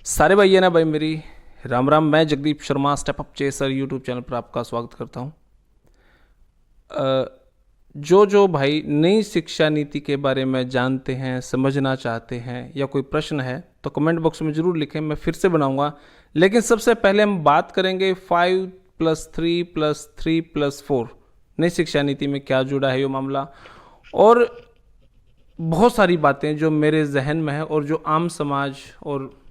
सारे भाई है ना भाई मेरी राम राम। मैं Jagdeep Sharma step up chaser YouTube channel पर आपका स्वागत करता हूँ। जो भाई नई शिक्षा नीति के बारे में जानते हैं, समझना चाहते हैं या कोई प्रश्न है तो कमेंट बॉक्स में ज़रूर लिखें, मैं फिर से बनाऊंगा। लेकिन सबसे पहले हम बात करेंगे 5+3+3+4 नई शिक्षा नीति में क्या जुड़ा है ये मामला, और बहुत सारी बातें जो मेरे जहन में है और जो आम समाज और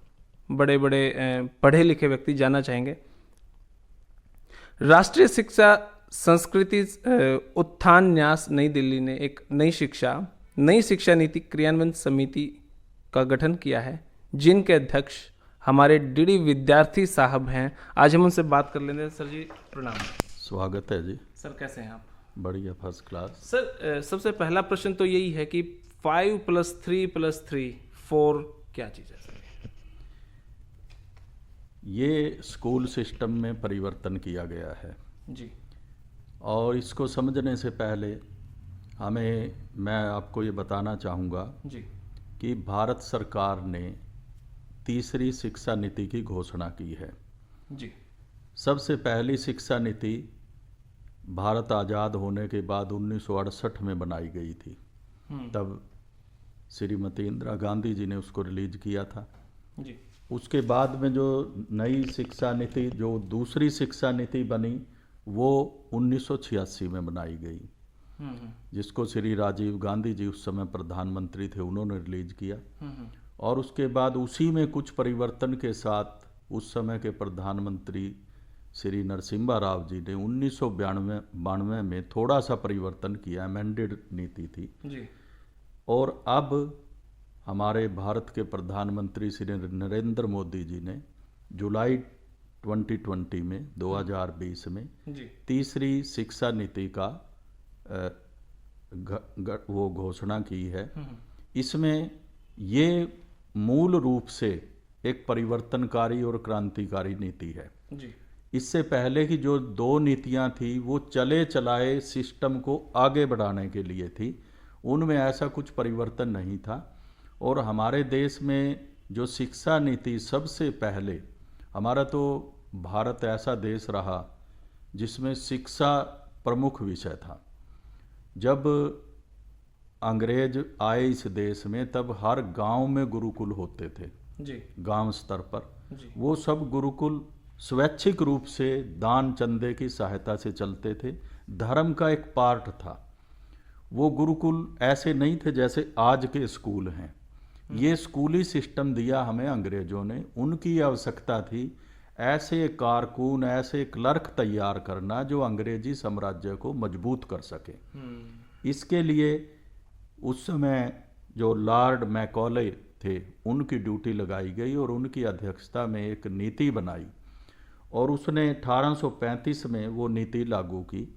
बड़े बड़े पढ़े लिखे व्यक्ति जानना चाहेंगे। राष्ट्रीय शिक्षा संस्कृति उत्थान न्यास नई दिल्ली ने एक नई शिक्षा नीति क्रियान्वयन समिति का गठन किया है, जिनके अध्यक्ष हमारे डीडी विद्यार्थी साहब हैं। आज हम उनसे बात कर लेंगे। सर जी प्रणाम। स्वागत है जी। सर कैसे हैं आप? बढ़िया, फर्स्ट क्लास। सर सबसे पहला प्रश्न तो यही है कि 5+3+3=4 क्या चीज़ है सर? ये स्कूल सिस्टम में परिवर्तन किया गया है जी। और इसको समझने से पहले मैं आपको ये बताना चाहूँगा जी। कि भारत सरकार ने तीसरी शिक्षा नीति की घोषणा की है। जी। सबसे पहली शिक्षा नीति भारत आज़ाद होने के बाद 1968 में बनाई गई थी। तब श्रीमती इंदिरा गांधी जी ने उसको रिलीज किया था। जी। उसके बाद में जो नई शिक्षा नीति, जो दूसरी शिक्षा नीति बनी, वो 1986 में बनाई गई, जिसको श्री राजीव गांधी जी उस समय प्रधानमंत्री थे, उन्होंने रिलीज किया। और उसके बाद उसी में कुछ परिवर्तन के साथ उस समय के प्रधानमंत्री श्री नरसिम्हा राव जी ने 1992 में थोड़ा सा परिवर्तन किया, अमेंडेड नीति थी जी। और अब हमारे भारत के प्रधानमंत्री श्री नरेंद्र मोदी जी ने जुलाई 2020 में 2020 में जी। तीसरी शिक्षा नीति का वो घोषणा की है। इसमें ये मूल रूप से एक परिवर्तनकारी और क्रांतिकारी नीति है। जी। इससे पहले की जो दो नीतियां थी वो चले चलाए सिस्टम को आगे बढ़ाने के लिए थी, उनमें ऐसा कुछ परिवर्तन नहीं था। और हमारे देश में जो शिक्षा नीति सबसे पहले, हमारा तो भारत ऐसा देश रहा जिसमें शिक्षा प्रमुख विषय था। जब अंग्रेज आए इस देश में तब हर गांव में गुरुकुल होते थे। जी। गांव स्तर पर जी। वो सब गुरुकुल स्वैच्छिक रूप से दान चंदे की सहायता से चलते थे, धर्म का एक पार्ट था। वो गुरुकुल ऐसे नहीं थे जैसे आज के स्कूल हैं। ये स्कूली सिस्टम दिया हमें अंग्रेजों ने। उनकी आवश्यकता थी ऐसे कारकुन, ऐसे क्लर्क तैयार करना जो अंग्रेजी साम्राज्य को मजबूत कर सके। इसके लिए उस समय जो लॉर्ड मैकॉले थे उनकी ड्यूटी लगाई गई और उनकी अध्यक्षता में एक नीति बनाई और उसने 1835 में वो नीति लागू की।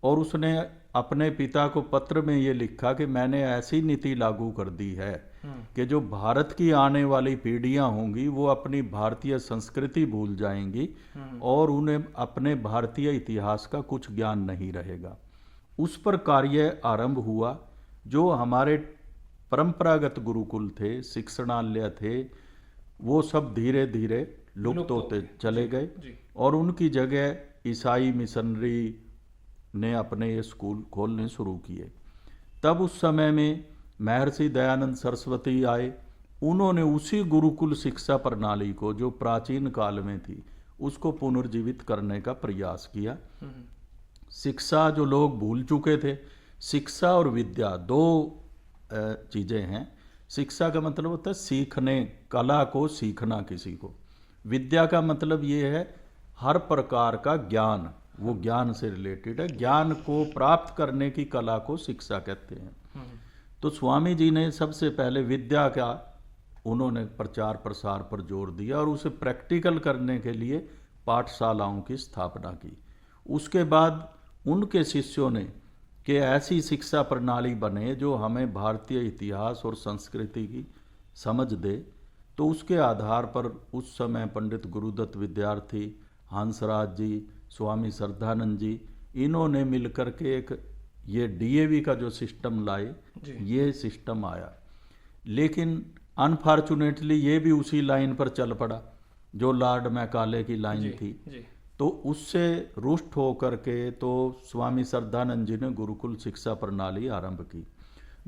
और उसने अपने पिता को पत्र में ये लिखा कि मैंने ऐसी नीति लागू कर दी है कि जो भारत की आने वाली पीढ़ियां होंगी वो अपनी भारतीय संस्कृति भूल जाएंगी और उन्हें अपने भारतीय इतिहास का कुछ ज्ञान नहीं रहेगा। उस पर कार्य आरंभ हुआ। जो हमारे परंपरागत गुरुकुल थे, शिक्षणालय थे, वो सब धीरे धीरे लुप्त होते चले गए और उनकी जगह ईसाई मिशनरी ने अपने ये स्कूल खोलने शुरू किए। तब उस समय में महर्षि दयानंद सरस्वती आए। उन्होंने उसी गुरुकुल शिक्षा प्रणाली को जो प्राचीन काल में थी उसको पुनर्जीवित करने का प्रयास किया। शिक्षा जो लोग भूल चुके थे, शिक्षा और विद्या दो चीज़ें हैं। शिक्षा का मतलब होता है सीखने, कला को सीखना किसी को। विद्या का मतलब ये है हर प्रकार का ज्ञान, वो ज्ञान से रिलेटेड है। ज्ञान को प्राप्त करने की कला को शिक्षा कहते हैं। तो स्वामी जी ने सबसे पहले विद्या का उन्होंने प्रचार प्रसार पर जोर दिया और उसे प्रैक्टिकल करने के लिए पाठशालाओं की स्थापना की। उसके बाद उनके शिष्यों ने कि ऐसी शिक्षा प्रणाली बने जो हमें भारतीय इतिहास और संस्कृति की समझ दे। तो उसके आधार पर उस समय पंडित गुरुदत्त विद्यार्थी, हंसराज जी, स्वामी श्रद्धानंद जी, इन्होंने मिलकर के एक ये डीएवी का जो सिस्टम लाए, ये सिस्टम आया। लेकिन अनफॉर्चुनेटली ये भी उसी लाइन पर चल पड़ा जो लॉर्ड मैकाले की लाइन थी। जी। तो उससे रुष्ट होकर के तो स्वामी श्रद्धानंद जी ने गुरुकुल शिक्षा प्रणाली आरंभ की।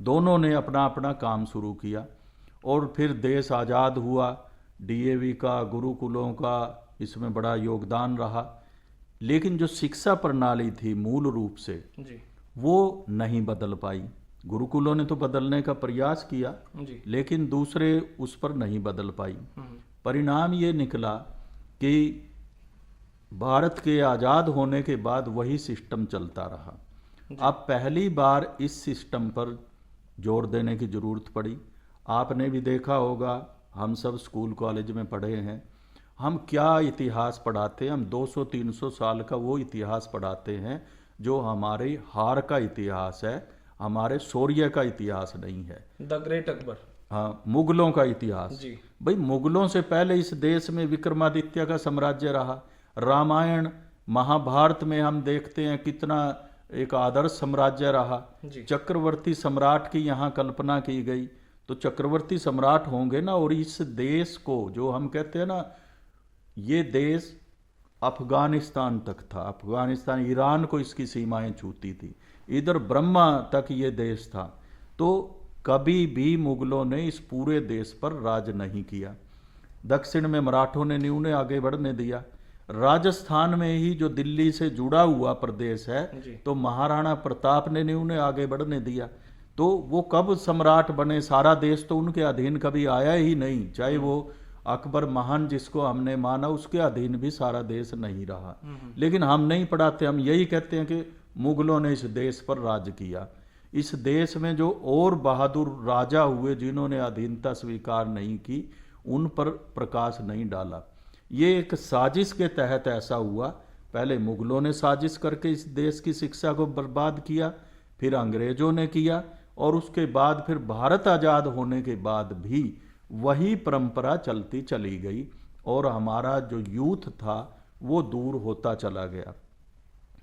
दोनों ने अपना अपना काम शुरू किया और फिर देश आज़ाद हुआ। डीएवी का, गुरुकुलों का इसमें बड़ा योगदान रहा, लेकिन जो शिक्षा प्रणाली थी मूल रूप से जी। वो नहीं बदल पाई। गुरुकुलों ने तो बदलने का प्रयास किया, जी। लेकिन दूसरे उस पर नहीं बदल पाई। परिणाम ये निकला कि भारत के आज़ाद होने के बाद वही सिस्टम चलता रहा। अब पहली बार इस सिस्टम पर जोर देने की ज़रूरत पड़ी। आपने भी देखा होगा, हम सब स्कूल कॉलेज में पढ़े हैं, हम क्या इतिहास पढ़ाते हैं? हम 200-300 साल का वो इतिहास पढ़ाते हैं जो हमारे हार का इतिहास है, हमारे शौर्य का इतिहास नहीं है। The great Akbar. हाँ, मुगलों का इतिहास। जी। भाई, मुगलों से पहले इस देश में विक्रमादित्य का साम्राज्य रहा। रामायण महाभारत में हम देखते हैं कितना एक आदर्श साम्राज्य रहा। जी। चक्रवर्ती सम्राट की यहाँ कल्पना की गई, तो चक्रवर्ती सम्राट होंगे ना। और इस देश को जो हम कहते हैं ना, ये देश अफगानिस्तान तक था। अफगानिस्तान, ईरान को इसकी सीमाएं छूती थी, इधर ब्रह्मा तक ये देश था। तो कभी भी मुगलों ने इस पूरे देश पर राज नहीं किया। दक्षिण में मराठों ने नहीं उन्हें आगे बढ़ने दिया। राजस्थान में ही जो दिल्ली से जुड़ा हुआ प्रदेश है, तो महाराणा प्रताप ने नहीं उन्हें आगे बढ़ने दिया। तो वो कब सम्राट बने? सारा देश तो उनके अधीन कभी आया ही नहीं। चाहे वो अकबर महान जिसको हमने माना, उसके अधीन भी सारा देश नहीं रहा। लेकिन हम नहीं पढ़ाते, हम यही कहते हैं कि मुगलों ने इस देश पर राज किया। इस देश में जो और बहादुर राजा हुए जिन्होंने अधीनता स्वीकार नहीं की, उन पर प्रकाश नहीं डाला। ये एक साजिश के तहत ऐसा हुआ। पहले मुगलों ने साजिश करके इस देश की शिक्षा को बर्बाद किया, फिर अंग्रेजों ने किया, और उसके बाद फिर भारत आज़ाद होने के बाद भी वही परंपरा चलती चली गई और हमारा जो यूथ था वो दूर होता चला गया।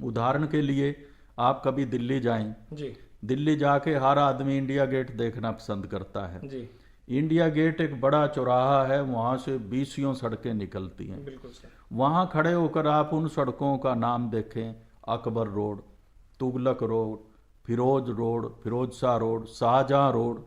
उदाहरण के लिए, आप कभी दिल्ली जाएं जी। दिल्ली जाके हर आदमी इंडिया गेट देखना पसंद करता है जी। इंडिया गेट एक बड़ा चौराहा है, वहाँ से 20 सड़कें निकलती हैं। बिल्कुल सर। वहाँ खड़े होकर आप उन सड़कों का नाम देखें, Akbar road, Tughlaq road, Firoz road, Firoz Shah road, Shahjahan road.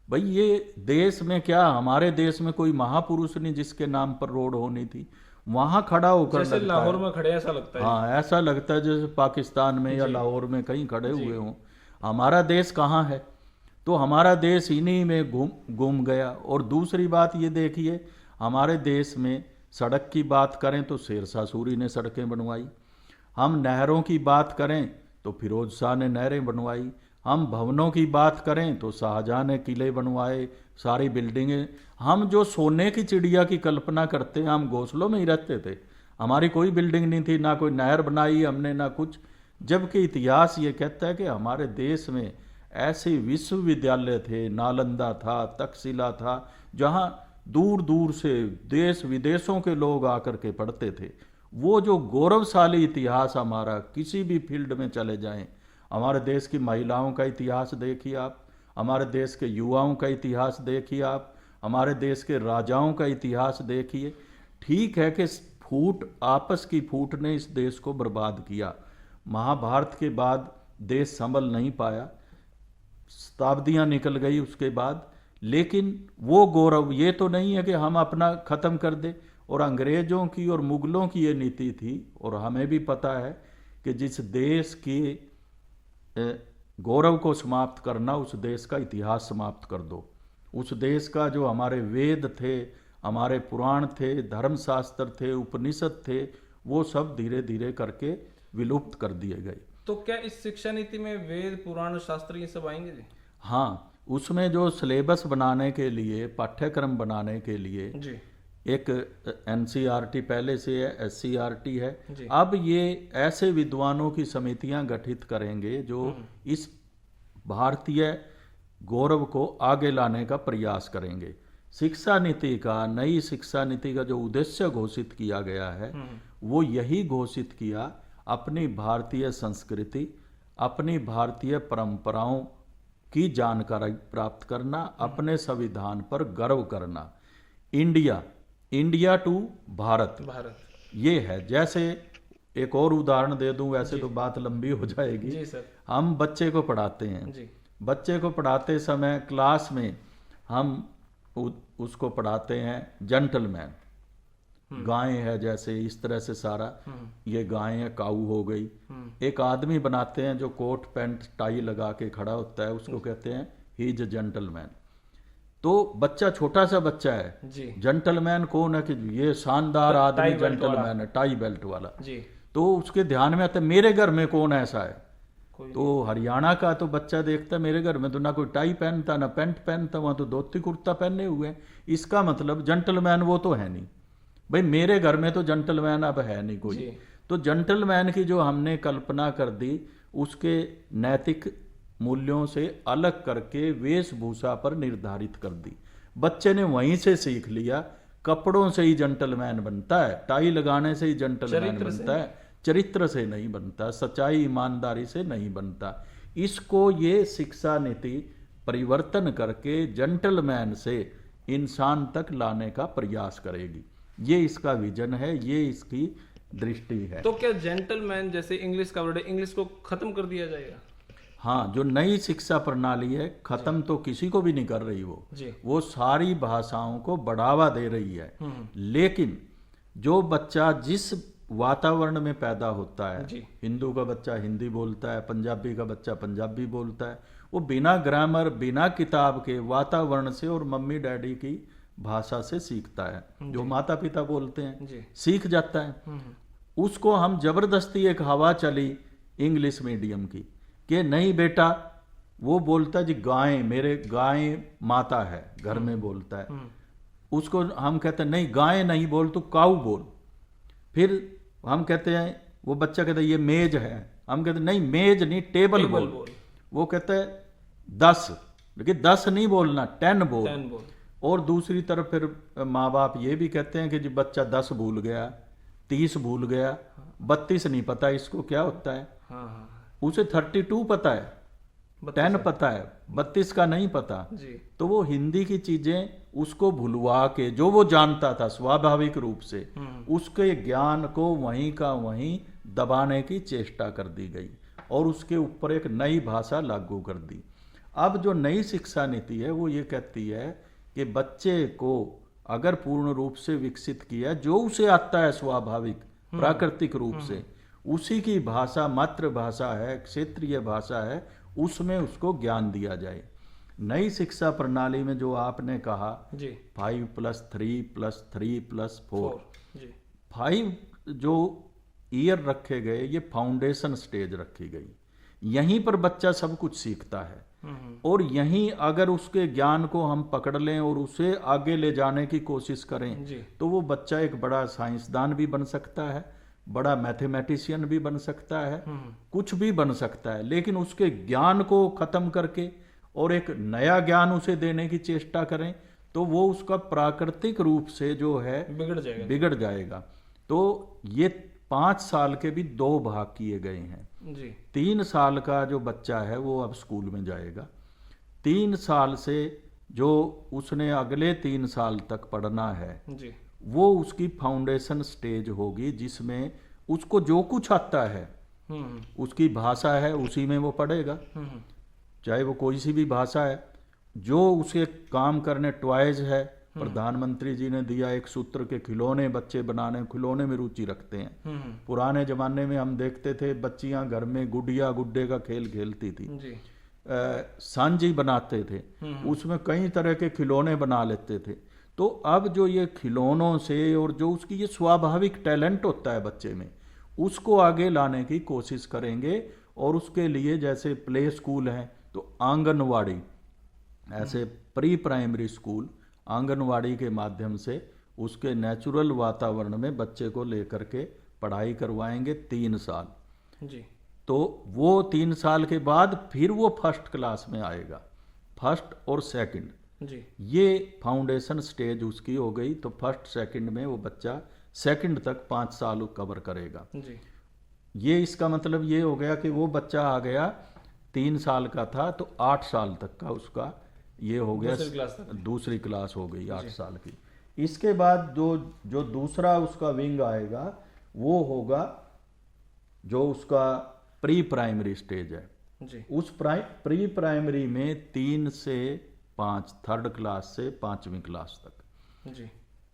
भाई, ये देश में क्या, हमारे देश में कोई महापुरुष नहीं जिसके नाम पर रोड होनी थी? वहाँ खड़ा होकर जैसे लाहौर में खड़े ऐसा लगता है। हाँ, ऐसा लगता है जैसे पाकिस्तान में या लाहौर में कहीं खड़े हुए हों। हमारा देश कहाँ है? तो हमारा देश इन्हीं में गुम गया। और दूसरी बात ये देखिए, हमारे देश में सड़क की बात करें तो शेरशाह सूरी ने सड़कें बनवाई। हम नहरों की बात करें तो फिरोज शाह ने नहरें बनवाई। हम भवनों की बात करें तो शाहजहाँ ने किले बनवाए, सारी बिल्डिंगें। हम जो सोने की चिड़िया की कल्पना करते हैं, हम घोंसलों में ही रहते थे। हमारी कोई बिल्डिंग नहीं थी, ना कोई नहर बनाई हमने, ना कुछ। जबकि इतिहास ये कहता है कि हमारे देश में ऐसे विश्वविद्यालय थे, नालंदा था, तक्षशिला था, जहाँ दूर दूर से देश विदेशों के लोग आकर के पढ़ते थे। वो जो गौरवशाली इतिहास हमारा, किसी भी फील्ड में चले जाएं, हमारे देश की महिलाओं का इतिहास देखिए आप, हमारे देश के युवाओं का इतिहास देखिए आप, हमारे देश के राजाओं का इतिहास देखिए। ठीक है कि आपस की फूट ने इस देश को बर्बाद किया। महाभारत के बाद देश संभल नहीं पाया, शताब्दियां निकल गई उसके बाद, लेकिन वो गौरव ये तो नहीं है कि हम अपना ख़त्म कर दें। और अंग्रेज़ों की और मुगलों की ये नीति थी, और हमें भी पता है कि जिस देश की गौरव को समाप्त करना, उस देश का इतिहास समाप्त कर दो। उस देश का जो हमारे वेद थे, हमारे पुराण थे, धर्मशास्त्र थे, उपनिषद थे, वो सब धीरे धीरे करके विलुप्त कर दिए गए। तो क्या इस शिक्षा नीति में वेद, पुराण, शास्त्र ये सब आएंगे जी? हाँ, उसमें जो सिलेबस बनाने के लिए, पाठ्यक्रम बनाने के लिए जी। एक एनसीईआरटी पहले से है, एससीईआरटी है। जी। अब ये ऐसे विद्वानों की समितियां गठित करेंगे जो इस भारतीय गौरव को आगे लाने का प्रयास करेंगे। शिक्षा नीति का, नई शिक्षा नीति का जो उद्देश्य घोषित किया गया है, वो यही घोषित किया, अपनी भारतीय संस्कृति, अपनी भारतीय परंपराओं की जानकारी प्राप्त करना, अपने संविधान पर गर्व करना। इंडिया टू भारत, ये है। जैसे एक और उदाहरण दे दूं, वैसे तो बात लंबी हो जाएगी। जी सर। हम बच्चे को पढ़ाते हैं जी। बच्चे को पढ़ाते समय क्लास में हम उसको पढ़ाते हैं जेंटलमैन, गाय है जैसे, इस तरह से सारा, ये गाय है, काऊ हो गई। एक आदमी बनाते हैं जो कोट पैंट टाई लगा के खड़ा होता है, उसको कहते हैं ही इज अ जेंटलमैन। तो बच्चा छोटा सा बच्चा है जी। जेंटलमैन कौन है कि ये शानदार आदमी टाई बेल्ट जेंटलमैन है, टाई बेल्ट वाला। जी। तो उसके ध्यान में आता है मेरे घर में कौन ऐसा है। तो हरियाणा का तो बच्चा देखता है मेरे घर में तो ना कोई टाई पहनता ना पैंट पहनता, वहां तो धोती कुर्ता पहने हुए हैं। इसका मतलब जेंटलमैन वो तो है नहीं भाई, मेरे घर में तो जेंटलमैन अब है नहीं कोई। तो जेंटलमैन की जो हमने कल्पना कर दी, उसके नैतिक मूल्यों से अलग करके वेशभूषा पर निर्धारित कर दी। बच्चे ने वहीं से सीख लिया, कपड़ों से ही जेंटलमैन बनता है, टाई लगाने से ही जेंटलमैन बनता है, चरित्र से नहीं बनता, सच्चाई ईमानदारी से नहीं बनता। इसको ये शिक्षा नीति परिवर्तन करके जेंटलमैन से इंसान तक लाने का प्रयास करेगी। ये इसका विजन है, ये इसकी दृष्टि है। तो क्या जेंटलमैन जैसे इंग्लिश का वर्ड है, इंग्लिश को खत्म कर दिया जाएगा? हाँ, जो नई शिक्षा प्रणाली है खत्म तो किसी को भी नहीं कर रही वो सारी भाषाओं को बढ़ावा दे रही है। लेकिन जो बच्चा जिस वातावरण में पैदा होता है, हिंदू का बच्चा हिंदी बोलता है, पंजाबी का बच्चा पंजाबी बोलता है, वो बिना ग्रामर बिना किताब के वातावरण से और मम्मी डैडी की भाषा से सीखता है, जो माता पिता बोलते हैं सीख जाता है। उसको हम जबरदस्ती एक हवा चली इंग्लिश मीडियम की कि नहीं बेटा, वो बोलता है जी गाय, मेरे गाय माता है, घर में बोलता है। उसको हम कहते हैं नहीं गाय नहीं बोल, तू काऊ बोल। फिर हम कहते हैं, वो बच्चा कहता है ये मेज है, हम कहते हैं नहीं मेज नहीं टेबल बोल। वो कहता है 10, लेकिन 10 नहीं बोलना, 10 बोल। और दूसरी तरफ फिर माँ बाप ये भी कहते हैं कि जी बच्चा 10 भूल गया, 30 भूल गया, 32 नहीं पता इसको क्या होता है। उसे 32 पता है, 10 पता है, 32 का नहीं पता। तो वो हिंदी की चीजें उसको भुलवा के जो वो जानता था स्वाभाविक रूप से, उसके ज्ञान को वहीं का वहीं दबाने की चेष्टा कर दी गई और उसके ऊपर एक नई भाषा लागू कर दी। अब जो नई शिक्षा नीति है वो ये कहती है कि बच्चे को अगर पूर्ण रूप से विकसित किया, जो उसे आता है स्वाभाविक प्राकृतिक रूप से, उसी की भाषा मातृभाषा है, क्षेत्रीय भाषा है, उसमें उसको ज्ञान दिया जाए। नई शिक्षा प्रणाली में जो आपने कहा 5+3+3+4, 5 जो ईयर रखे गए, ये फाउंडेशन स्टेज रखी गई। यहीं पर बच्चा सब कुछ सीखता है और यहीं अगर उसके ज्ञान को हम पकड़ लें और उसे आगे ले जाने की कोशिश करें तो वो बच्चा एक बड़ा साइंसदान भी बन सकता है, बड़ा मैथमेटिशियन भी बन सकता है, कुछ भी बन सकता है। लेकिन उसके ज्ञान को खत्म करके और एक नया ज्ञान उसे देने की चेष्टा करें तो वो उसका प्राकृतिक रूप से जो है बिगड़ जाएगा। तो ये 5 साल के भी 2 भाग किए गए हैं। 3 साल का जो बच्चा है वो अब स्कूल में जाएगा। 3 साल से जो उसने अगले 3 साल तक पढ़ना है वो उसकी फाउंडेशन स्टेज होगी, जिसमें उसको जो कुछ आता है, उसकी भाषा है उसी में वो पढ़ेगा, चाहे वो कोई सी भी भाषा है। जो उसे काम करने, टॉयज है, प्रधानमंत्री जी ने दिया एक सूत्र के खिलौने बच्चे बनाने, खिलौने में रुचि रखते हैं। पुराने जमाने में हम देखते थे बच्चियां घर में गुड़िया गुड्डे का खेल खेलती थी, सांझी बनाते थे, उसमें कई तरह के खिलौने बना लेते थे। तो अब जो ये खिलौनों से और जो उसकी ये स्वाभाविक टैलेंट होता है बच्चे में, उसको आगे लाने की कोशिश करेंगे। और उसके लिए जैसे प्ले स्कूल हैं तो आंगनवाड़ी, ऐसे प्री प्राइमरी स्कूल आंगनवाड़ी के माध्यम से उसके नेचुरल वातावरण में बच्चे को लेकर के पढ़ाई करवाएंगे 3 साल। तो वो 3 साल के बाद फिर वो फर्स्ट क्लास में आएगा, फर्स्ट और सेकंड, ये फाउंडेशन स्टेज उसकी हो गई। तो फर्स्ट सेकंड में वो बच्चा सेकंड तक 5 साल कवर करेगा। ये इसका मतलब ये हो गया कि वो बच्चा आ गया 3 साल का था तो 8 साल तक का उसका ये हो गया, दूसरी क्लास तक। दूसरी क्लास हो गई 8 साल की। इसके बाद जो दूसरा उसका विंग आएगा वो होगा जो उसका प्री प्राइमरी स्टेज है। जी उस प्री प्राइमरी में 3 से 5, थर्ड क्लास से 5वीं क्लास तक। जी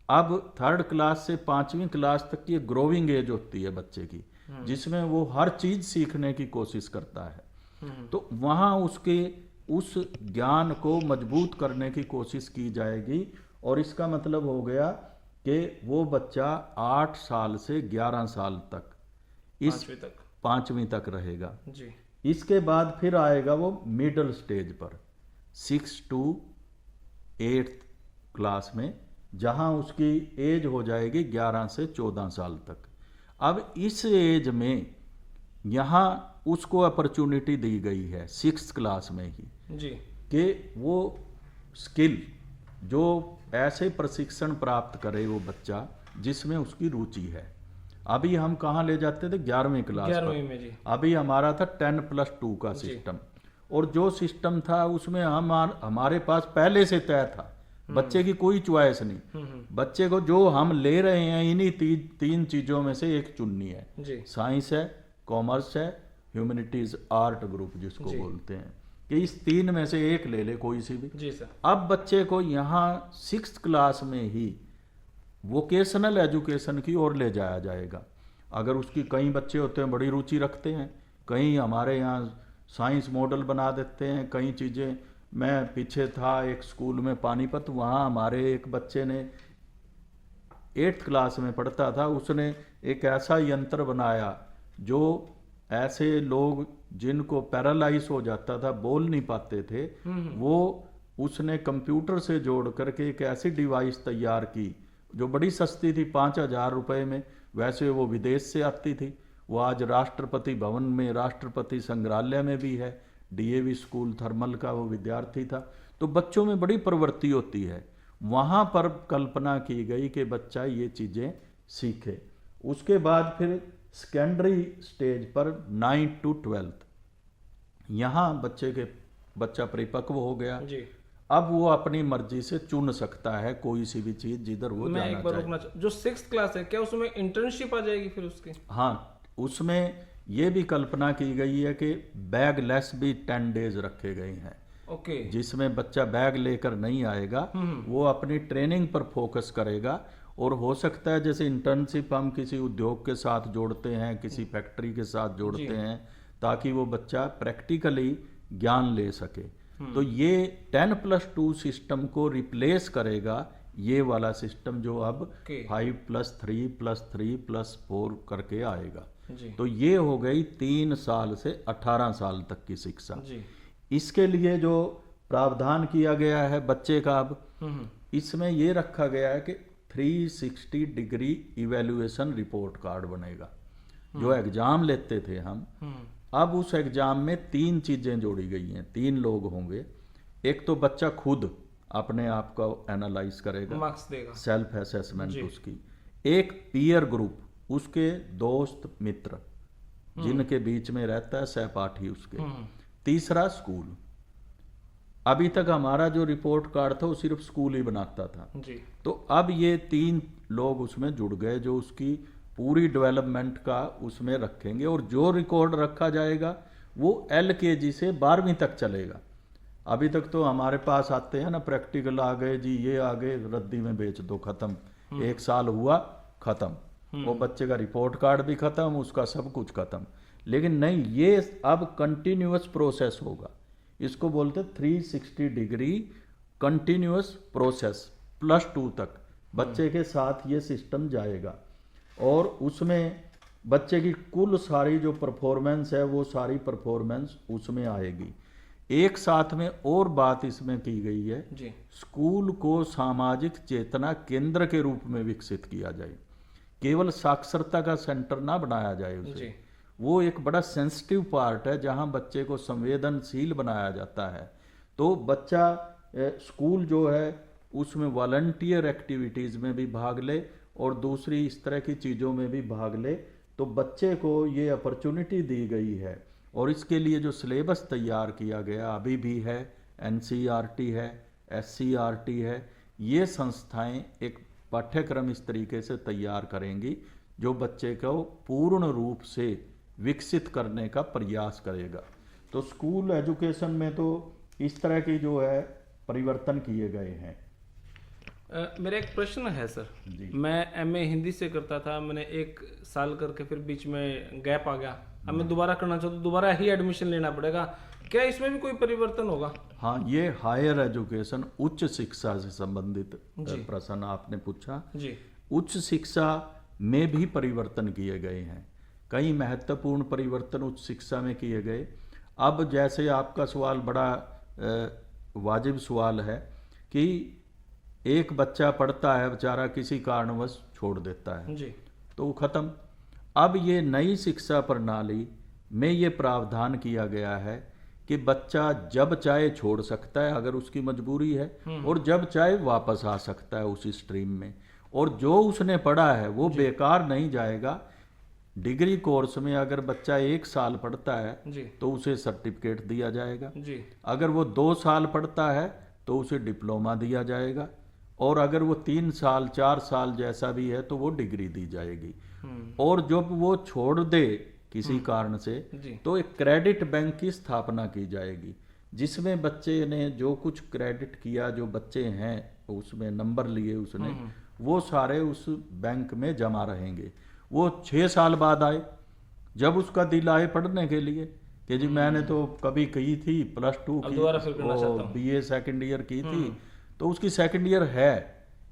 अब थर्ड क्लास से 5वीं क्लास तक की ग्रोविंग एज होती है बच्चे की, जिसमें वो हर चीज सीखने की कोशिश करता है। तो वहाँ उसके उस ज्ञान को मजबूत करने की कोशिश की जाएगी। और इसका मतलब हो गया कि वो बच्चा 8 साल से 11 साल तक इस 5वीं तक रहेगा। जी इसके बाद फिर आएगा वो मिडिल स्टेज पर 6 to 8th क्लास में, जहां उसकी एज हो जाएगी 11 से 14 साल तक। अब इस एज में यहाँ उसको अपॉर्चुनिटी दी गई है 6th क्लास में ही जी कि वो स्किल जो ऐसे प्रशिक्षण प्राप्त करे वो बच्चा जिसमें उसकी रुचि है। अभी हम कहाँ ले जाते थे 11वीं क्लास 11वीं में। जी अभी हमारा था 10+2 का सिस्टम, और जो सिस्टम था उसमें हमारे पास पहले से तय था, बच्चे की कोई चॉइस नहीं। बच्चे को जो हम ले रहे हैं इन्हीं तीन चीजों में से एक चुननी है। साइंस है, कॉमर्स है, ह्यूमैनिटीज आर्ट ग्रुप जिसको बोलते हैं, कि इस 3 में से एक ले ले कोई सी भी। जी सर। अब बच्चे को यहाँ 6th क्लास में ही वोकेशनल एजुकेशन की ओर ले जाया जाएगा। अगर उसकी कई बच्चे होते हैं बड़ी रुचि रखते हैं, कई हमारे यहाँ साइंस मॉडल बना देते हैं, कई चीज़ें। मैं पीछे था एक स्कूल में पानीपत, वहाँ हमारे एक बच्चे ने 8th क्लास में पढ़ता था, उसने एक ऐसा यंत्र बनाया जो ऐसे लोग जिनको पैरालाइज हो जाता था, बोल नहीं पाते थे, वो उसने कंप्यूटर से जोड़ करके एक ऐसी डिवाइस तैयार की जो बड़ी सस्ती थी, 5,000 रुपये में। वैसे वो विदेश से आती थी। वो आज राष्ट्रपति भवन में, राष्ट्रपति संग्रहालय में भी है। डीएवी स्कूल थर्मल का वो विद्यार्थी था। तो बच्चों में बड़ी प्रवृत्ति होती है, वहाँ पर कल्पना की गई कि बच्चा ये चीज़ें सीखे। उसके बाद फिर सेकेंडरी स्टेज पर 9 to 12th, यहाँ बच्चा परिपक्व हो गया जी। अब वो अपनी मर्जी से चुन सकता है कोई सी भी चीज जिधर वो जाना एक बार रुकना जो 6th क्लास है, क्या उसमें इंटर्नशिप आ जाएगी फिर उसकी? हाँ, उसमें ये भी कल्पना की गई है कि बैग लेस भी 10 डेज रखे गए हैं। ओके। जिसमें बच्चा बैग लेकर नहीं आएगा, वो अपनी ट्रेनिंग पर फोकस करेगा। और हो सकता है जैसे इंटर्नशिप हम किसी उद्योग के साथ जोड़ते हैं, किसी फैक्ट्री के साथ जोड़ते हैं, ताकि वो बच्चा प्रैक्टिकली ज्ञान ले सके। तो ये 10+2 सिस्टम को रिप्लेस करेगा ये वाला सिस्टम जो अब 5+3+3+4 करके आएगा। तो ये हो गई 3 साल से 18 साल तक की शिक्षा। इसके लिए जो प्रावधान किया गया है बच्चे का, अब इसमें ये रखा गया है कि 360 डिग्री इवैल्यूएशन रिपोर्ट कार्ड बनेगा। जो एग्जाम लेते थे हम, अब उस एग्जाम में 3 चीजें जोड़ी गई हैं। 3 लोग होंगे। एक तो बच्चा खुद अपने आप को एनालाइज करेगा, मार्क्स देगा, सेल्फ असेसमेंट उसकी। एक पीयर ग्रुप, उसके दोस्त मित्र जिनके बीच में रहता है, सहपाठी उसके। तीसरा स्कूल। अभी तक हमारा जो रिपोर्ट कार्ड था वो सिर्फ स्कूल ही बनाता था जी। तो अब ये 3 लोग उसमें जुड़ गए जो उसकी पूरी डेवलपमेंट का उसमें रखेंगे। और जो रिकॉर्ड रखा जाएगा वो LKG से 12वीं तक चलेगा। अभी तक तो हमारे पास आते हैं ना, प्रैक्टिकल आ गए जी, ये आ गए, रद्दी में बेच दो, खत्म। 1 साल हुआ, खत्म। वो बच्चे का रिपोर्ट कार्ड भी खत्म, उसका सब कुछ खत्म। लेकिन नहीं, ये अब कंटिन्यूअस प्रोसेस होगा। इसको बोलते 360 डिग्री कंटिन्यूअस प्रोसेस। +2 तक बच्चे के साथ ये सिस्टम जाएगा और उसमें बच्चे की कुल सारी जो परफॉर्मेंस है वो सारी परफॉर्मेंस उसमें आएगी। एक साथ में और बात इसमें की गई है जी। स्कूल को सामाजिक चेतना केंद्र के रूप में विकसित किया जाए। केवल साक्षरता का सेंटर ना बनाया जाए उसे जी। वो एक बड़ा सेंसिटिव पार्ट है जहां बच्चे को संवेदनशील बनाया जाता है। तो बच्चा स्कूल जो है उसमें वॉलंटियर एक्टिविटीज़ में भी भाग ले और दूसरी इस तरह की चीज़ों में भी भाग ले। तो बच्चे को ये अपॉर्चुनिटी दी गई है और इसके लिए जो सिलेबस तैयार किया गया अभी भी है, एनसीईआरटी है, एससीईआरटी है, ये संस्थाएं एक पाठ्यक्रम इस तरीके से तैयार करेंगी जो बच्चे को पूर्ण रूप से विकसित करने का प्रयास करेगा। तो स्कूल एजुकेशन में तो इस तरह की जो है परिवर्तन किए गए हैं। मेरा एक प्रश्न है सर। जी। मैं एमए हिंदी से करता था, मैंने 1 साल करके फिर बीच में गैप आ गया, अब मैं दोबारा करना चाहता हूँ, दोबारा ही एडमिशन लेना पड़ेगा, क्या इसमें भी कोई परिवर्तन होगा? हाँ, ये हायर एजुकेशन, उच्च शिक्षा से संबंधित जी। प्रश्न आपने पूछा। जी। उच्च शिक्षा में भी परिवर्तन किए गए हैं, कई महत्वपूर्ण परिवर्तन उच्च शिक्षा में किए गए। अब जैसे आपका सवाल बड़ा वाजिब सवाल है कि एक बच्चा पढ़ता है, बेचारा किसी कारणवश छोड़ देता है, जी। तो वो खत्म। अब ये नई शिक्षा प्रणाली में ये प्रावधान किया गया है कि बच्चा जब चाहे छोड़ सकता है अगर उसकी मजबूरी है, और जब चाहे वापस आ सकता है उसी स्ट्रीम में, और जो उसने पढ़ा है वो बेकार नहीं जाएगा। डिग्री कोर्स में अगर बच्चा 1 साल पढ़ता है जी। तो उसे सर्टिफिकेट दिया जाएगा, जी। अगर वो 2 साल पढ़ता है तो उसे डिप्लोमा दिया जाएगा, और अगर वो 3 साल 4 साल जैसा भी है तो वो डिग्री दी जाएगी। और जब वो छोड़ दे किसी कारण से जी। तो एक क्रेडिट बैंक की स्थापना की जाएगी, जिसमें बच्चे ने जो कुछ क्रेडिट किया, जो बच्चे हैं उसमें नंबर लिए उसने, वो सारे उस बैंक में जमा रहेंगे। वो 6 साल बाद आए, जब उसका दिल आए पढ़ने के लिए कि जी मैंने तो कभी की थी +2 की, BA सेकेंड ईयर की थी, तो उसकी सेकेंड ईयर है,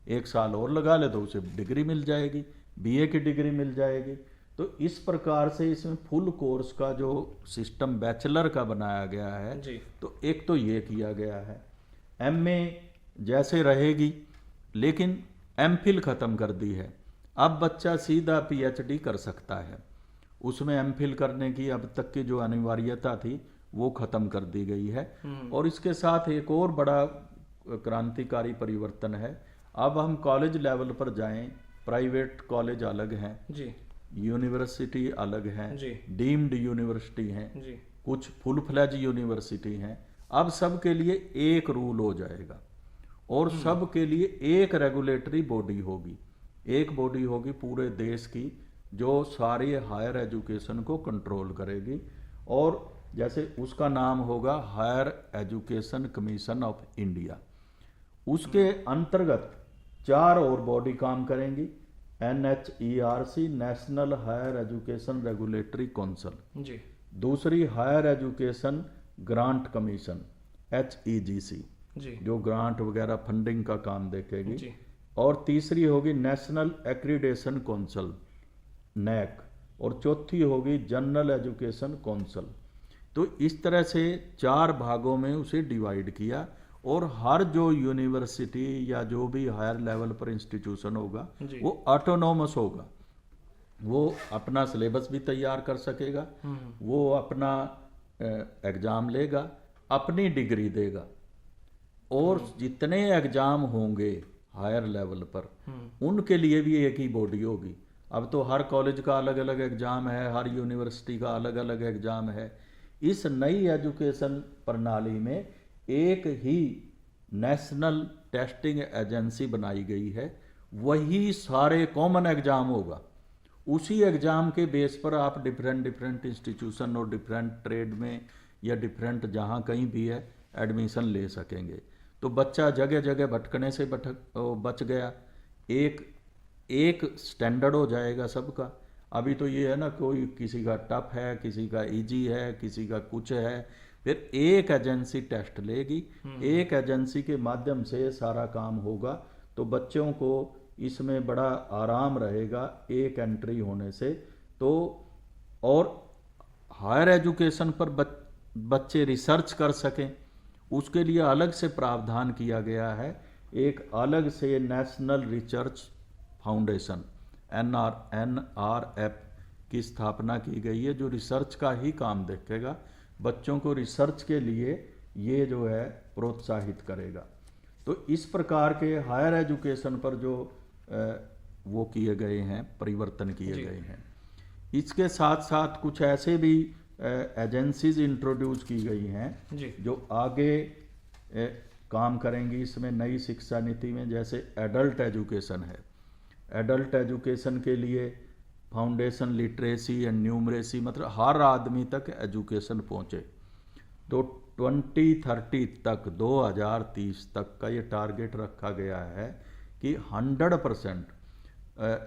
1 साल और लगा ले तो उसे डिग्री मिल जाएगी, BA की डिग्री मिल जाएगी। तो इस प्रकार से इसमें फुल कोर्स का जो सिस्टम बैचलर का बनाया गया है जी। तो एक तो ये किया गया है। MA जैसे रहेगी, लेकिन MPhil ख़त्म कर दी है, अब बच्चा सीधा PhD कर सकता है। उसमें MPhil करने की अब तक की जो अनिवार्यता थी वो ख़त्म कर दी गई है। और इसके साथ एक और बड़ा क्रांतिकारी परिवर्तन है, अब हम कॉलेज लेवल पर जाएं, प्राइवेट कॉलेज अलग हैं जी। यूनिवर्सिटी अलग हैं जी। डीम्ड यूनिवर्सिटी हैं जी। कुछ फुल फ्लैज यूनिवर्सिटी हैं। अब सब के लिए एक रूल हो जाएगा और सब के लिए एक रेगुलेटरी बॉडी होगी, एक बॉडी होगी पूरे देश की जो सारी हायर एजुकेशन को कंट्रोल करेगी। और जैसे उसका नाम होगा higher education commission of India. उसके अंतर्गत 4 और बॉडी काम करेंगी, NHERC national higher education regulatory council, जी। दूसरी higher education grant commission HEGC जी। जो ग्रांट वगैरह फंडिंग का काम देखेगी, जी। और तीसरी होगी नेशनल एक्रीडेशन काउंसिल NAC, और चौथी होगी जनरल एजुकेशन काउंसिल। तो इस तरह से 4 भागों में उसे डिवाइड किया, और हर जो यूनिवर्सिटी या जो भी हायर लेवल पर इंस्टीट्यूशन होगा वो ऑटोनोमस होगा, वो अपना सिलेबस भी तैयार कर सकेगा, वो अपना एग्ज़ाम लेगा, अपनी डिग्री देगा, और जितने एग्ज़ाम होंगे हायर लेवल पर उनके लिए भी एक ही बॉडी होगी। अब तो हर कॉलेज का अलग अलग एग्ज़ाम है, हर यूनिवर्सिटी का अलग अलग एग्ज़ाम है। इस नई एजुकेशन प्रणाली में एक ही नेशनल टेस्टिंग एजेंसी बनाई गई है, वही सारे कॉमन एग्ज़ाम होगा। उसी एग्ज़ाम के बेस पर आप डिफरेंट इंस्टीट्यूशन और डिफरेंट ट्रेड में या डिफरेंट जहाँ कहीं भी है एडमिशन ले सकेंगे। तो बच्चा जगह जगह भटकने से बच गया, एक स्टैंडर्ड हो जाएगा सबका। अभी तो ये है ना, कोई किसी का टफ है, किसी का इजी है, किसी का कुछ है, फिर एक एजेंसी टेस्ट लेगी, एक एजेंसी के माध्यम से सारा काम होगा। तो बच्चों को इसमें बड़ा आराम रहेगा एक एंट्री होने से। तो और हायर एजुकेशन पर बच्चे रिसर्च कर सकें, उसके लिए अलग से प्रावधान किया गया है। एक अलग से नेशनल रिसर्च फाउंडेशन NRF की स्थापना की गई है, जो रिसर्च का ही काम देखेगा, बच्चों को रिसर्च के लिए ये जो है प्रोत्साहित करेगा। तो इस प्रकार के हायर एजुकेशन पर जो वो किए गए हैं, परिवर्तन किए गए हैं। इसके साथ साथ कुछ ऐसे भी एजेंसीज इंट्रोड्यूस की गई हैं जी जो आगे काम करेंगी इसमें नई शिक्षा नीति में। जैसे एडल्ट एजुकेशन है, एडल्ट एजुकेशन के लिए फाउंडेशन लिटरेसी एंड न्यूमरेसी, मतलब हर आदमी तक एजुकेशन पहुँचे। तो 2030 तक 2030 तक का ये टारगेट रखा गया है कि 100%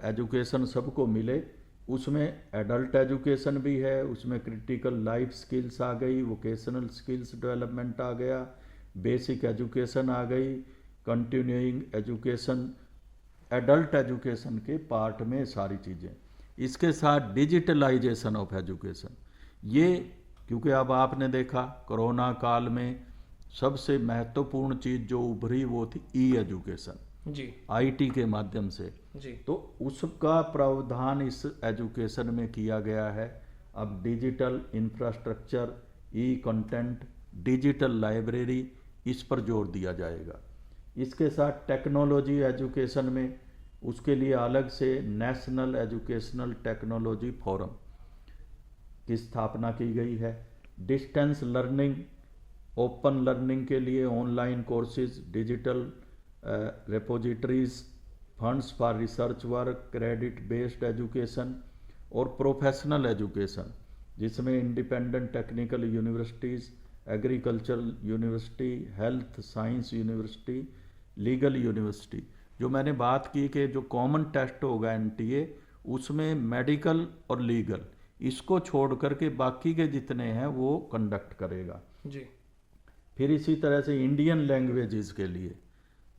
एजुकेशन सबको मिले। उसमें एडल्ट एजुकेशन भी है, उसमें क्रिटिकल लाइफ स्किल्स आ गई, वोकेशनल स्किल्स डेवलपमेंट आ गया, बेसिक एजुकेशन आ गई, कंटिन्यूइंग एजुकेशन, एडल्ट एजुकेशन के पार्ट में सारी चीज़ें। इसके साथ डिजिटलाइजेशन ऑफ एजुकेशन, ये क्योंकि अब आपने देखा कोरोना काल में सबसे महत्वपूर्ण चीज़ जो उभरी वो थी ई एजुकेशन, जी आईटी के माध्यम से। जी तो उसका प्रावधान इस एजुकेशन में किया गया है। अब डिजिटल इंफ्रास्ट्रक्चर, ई कंटेंट, डिजिटल लाइब्रेरी, इस पर जोर दिया जाएगा। इसके साथ टेक्नोलॉजी एजुकेशन में उसके लिए अलग से नेशनल एजुकेशनल टेक्नोलॉजी फोरम की स्थापना की गई है। डिस्टेंस लर्निंग, ओपन लर्निंग के लिए online courses, digital repositories, funds for research work, credit based education और प्रोफेशनल एजुकेशन, जिसमें independent technical universities, agricultural university, health science university, legal university. जो मैंने बात की कि जो कॉमन टेस्ट होगा एनटीए, उसमें मेडिकल और लीगल इसको छोड़ करके बाकी के जितने हैं वो कंडक्ट करेगा। जी फिर इसी तरह से इंडियन लैंग्वेजेस के लिए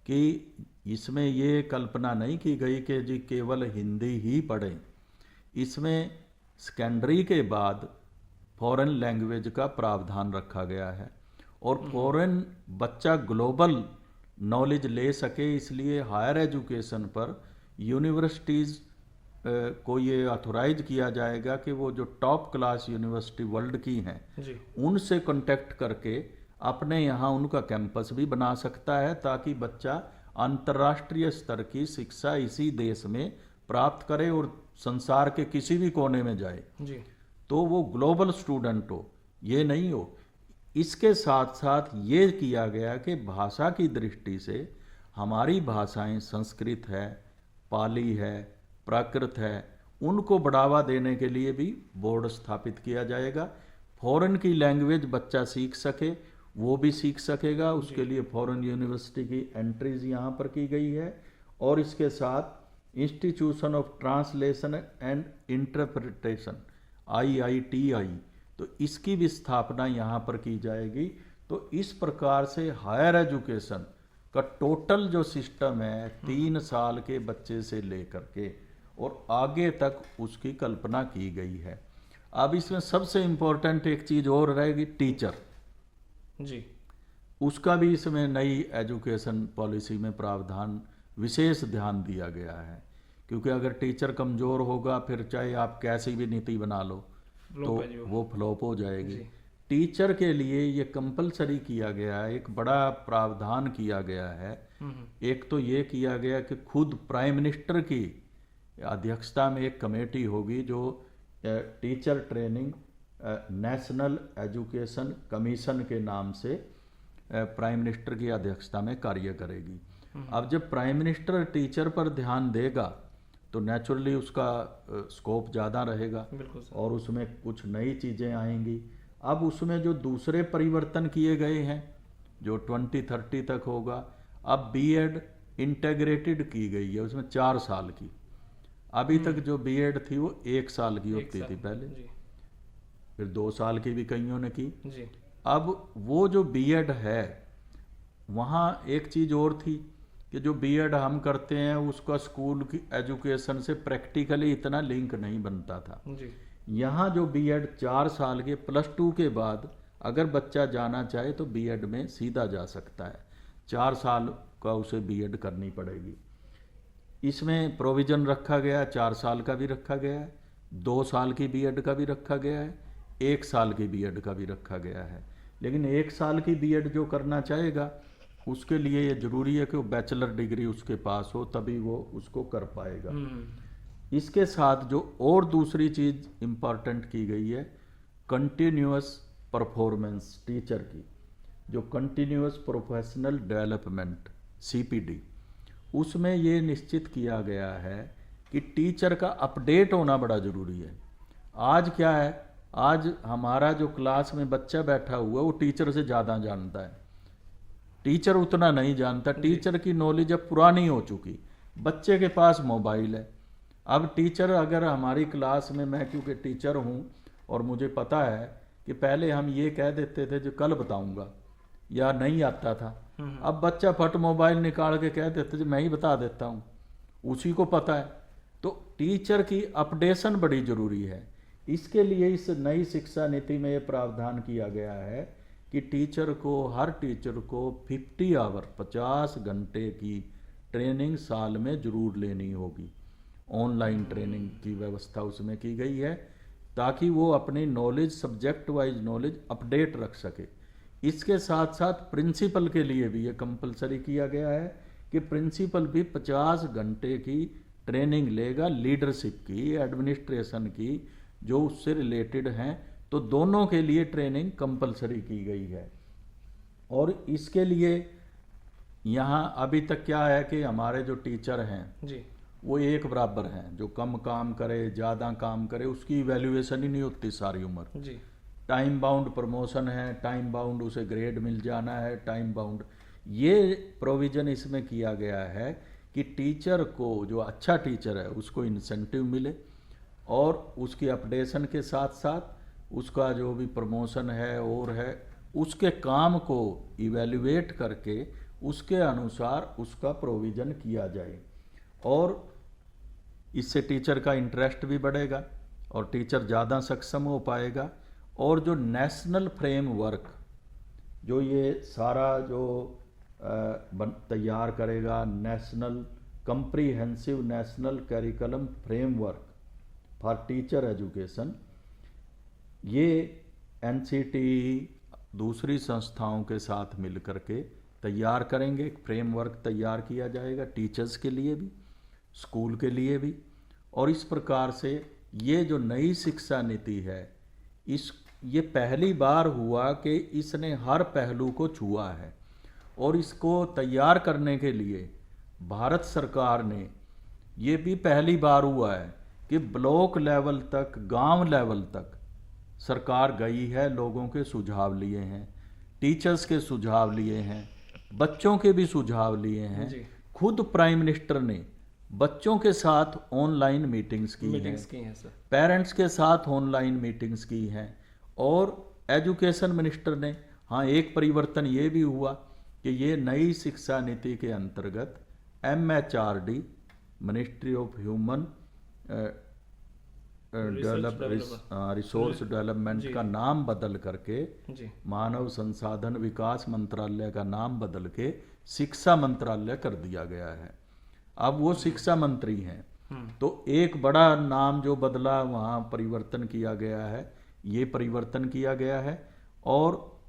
कि इसमें ये कल्पना नहीं की गई कि जी केवल हिंदी ही पढ़ें, इसमें सेकेंडरी के बाद फॉरेन लैंग्वेज का प्रावधान रखा गया है और फॉरेन बच्चा ग्लोबल नॉलेज ले सके, इसलिए हायर एजुकेशन पर यूनिवर्सिटीज़ को ये ऑथोराइज किया जाएगा कि वो जो टॉप क्लास यूनिवर्सिटी वर्ल्ड की हैं जी उनसे कांटेक्ट करके अपने यहाँ उनका कैंपस भी बना सकता है, ताकि बच्चा अंतर्राष्ट्रीय स्तर की शिक्षा इसी देश में प्राप्त करे और संसार के किसी भी कोने में जाए जी तो वो ग्लोबल स्टूडेंट हो, ये नहीं हो। इसके साथ साथ ये किया गया कि भाषा की दृष्टि से हमारी भाषाएं संस्कृत है, पाली है, प्राकृत है, उनको बढ़ावा देने के लिए भी बोर्ड स्थापित किया जाएगा। फॉरेन की लैंग्वेज बच्चा सीख सके वो भी सीख सकेगा, उसके लिए फॉरेन यूनिवर्सिटी की एंट्रीज यहाँ पर की गई है। और इसके साथ institution of translation and interpretation IITI, तो इसकी भी स्थापना यहाँ पर की जाएगी। तो इस प्रकार से हायर एजुकेशन का टोटल जो सिस्टम है 3 साल के बच्चे से लेकर के और आगे तक उसकी कल्पना की गई है। अब इसमें सबसे इम्पोर्टेंट एक चीज़ और रहेगी, टीचर जी उसका भी इसमें नई एजुकेशन पॉलिसी में प्रावधान विशेष ध्यान दिया गया है। क्योंकि अगर टीचर कमज़ोर होगा फिर चाहे आप कैसी भी नीति बना लो तो वो फ्लॉप हो जाएगी। टीचर के लिए ये कंपलसरी किया गया है, एक बड़ा प्रावधान किया गया है। एक तो ये किया गया कि खुद प्राइम मिनिस्टर की अध्यक्षता में एक कमेटी होगी जो teacher training national education commission के नाम से प्राइम मिनिस्टर की अध्यक्षता में कार्य करेगी। अब जब प्राइम मिनिस्टर टीचर पर ध्यान देगा तो नेचुरली उसका स्कोप ज़्यादा रहेगा और उसमें कुछ नई चीज़ें आएंगी। अब उसमें जो दूसरे परिवर्तन किए गए हैं जो 2030 तक होगा, अब बीएड इंटीग्रेटेड की गई है, उसमें 4 साल की। अभी तक जो बीएड थी वो 1 साल की होती थी पहले, फिर 2 साल की भी कईयों ने की जी। अब वो जो बीएड है वहाँ एक चीज़ और थी कि जो बीएड हम करते हैं उसका स्कूल की एजुकेशन से प्रैक्टिकली इतना लिंक नहीं बनता था जी। यहाँ जो बीएड 4 साल के +2 के बाद अगर बच्चा जाना चाहे तो बीएड में सीधा जा सकता है, 4 साल का उसे बीएड करनी पड़ेगी। इसमें प्रोविज़न रखा गया है, 4 साल का भी रखा गया है, 2 साल की बीएड का भी रखा गया है, 1 साल की बीएड का भी रखा गया है। लेकिन 1 साल की बीएड जो करना चाहेगा उसके लिए ये ज़रूरी है कि वो बैचलर डिग्री उसके पास हो, तभी वो उसको कर पाएगा। इसके साथ जो और दूसरी चीज़ इम्पॉर्टेंट की गई है कंटिन्यूअस परफॉर्मेंस टीचर की, जो कंटिन्यूअस प्रोफेशनल डेवलपमेंट CPD, उसमें ये निश्चित किया गया है कि टीचर का अपडेट होना बड़ा ज़रूरी है। आज क्या है, आज हमारा जो क्लास में बच्चा बैठा हुआ है वो टीचर से ज़्यादा जानता है, टीचर उतना नहीं जानता। टीचर की नॉलेज अब पुरानी हो चुकी, बच्चे के पास मोबाइल है। अब टीचर अगर हमारी क्लास में, मैं क्योंकि टीचर हूँ और मुझे पता है कि पहले हम ये कह देते थे जो कल बताऊंगा, या नहीं आता था, अब बच्चा फट मोबाइल निकाल के कह देते थे मैं ही बता देता हूँ, उसी को पता है। तो टीचर की अपडेशन बड़ी ज़रूरी है। इसके लिए इस नई शिक्षा नीति में ये प्रावधान किया गया है कि टीचर को, हर टीचर को 50 आवर 50 घंटे की ट्रेनिंग साल में जरूर लेनी होगी। ऑनलाइन ट्रेनिंग की व्यवस्था उसमें की गई है ताकि वो अपनी knowledge, subject wise knowledge update रख सके। इसके साथ साथ प्रिंसिपल के लिए भी ये कंपलसरी किया गया है कि प्रिंसिपल भी 50 घंटे की ट्रेनिंग लेगा, लीडरशिप की, एडमिनिस्ट्रेशन की, जो उससे रिलेटेड हैं। तो दोनों के लिए ट्रेनिंग कंपलसरी की गई है। और इसके लिए यहाँ अभी तक क्या है कि हमारे जो टीचर हैं जी, वो एक बराबर हैं। जो कम काम करे, ज़्यादा काम करे, उसकी इवैल्यूएशन ही नहीं होती सारी उम्र। जी, टाइम बाउंड प्रमोशन है, टाइम बाउंड उसे ग्रेड मिल जाना है, टाइम बाउंड, ये प्रोविज़न इसमें किया गया है कि टीचर को, जो अच्छा टीचर है उसको इंसेंटिव मिले, और उसकी अपडेशन के साथ साथ उसका जो भी प्रमोशन है और है, उसके काम को इवैल्यूएट करके उसके अनुसार उसका प्रोविज़न किया जाए। और इससे टीचर का इंटरेस्ट भी बढ़ेगा और टीचर ज़्यादा सक्षम हो पाएगा। और जो नेशनल फ्रेमवर्क, जो ये सारा जो तैयार करेगा, national comprehensive national curriculum framework for teacher education, ये NCTE दूसरी संस्थाओं के साथ मिलकर के तैयार करेंगे। एक फ्रेमवर्क तैयार किया जाएगा टीचर्स के लिए भी, स्कूल के लिए भी। और इस प्रकार से ये जो नई शिक्षा नीति है, ये पहली बार हुआ कि इसने हर पहलू को छुआ है। और इसको तैयार करने के लिए भारत सरकार ने, ये भी पहली बार हुआ है कि ब्लॉक लेवल तक, गांव लेवल तक सरकार गई है, लोगों के सुझाव लिए हैं, टीचर्स के सुझाव लिए हैं, बच्चों के भी सुझाव लिए हैं। खुद प्राइम मिनिस्टर ने बच्चों के साथ ऑनलाइन मीटिंग्स की हैं सर, पेरेंट्स के साथ ऑनलाइन मीटिंग्स की हैं। और एजुकेशन मिनिस्टर ने, हाँ, एक परिवर्तन ये भी हुआ कि ये नई शिक्षा नीति के अंतर्गत MHRD, ministry of human resource development का नाम बदल करके मानव संसाधन विकास मंत्रालय का नाम बदल के शिक्षा मंत्रालय कर दिया गया है। अब वो शिक्षा मंत्री हैं। तो एक बड़ा नाम जो बदला, वहाँ परिवर्तन किया गया है, ये परिवर्तन किया गया है। और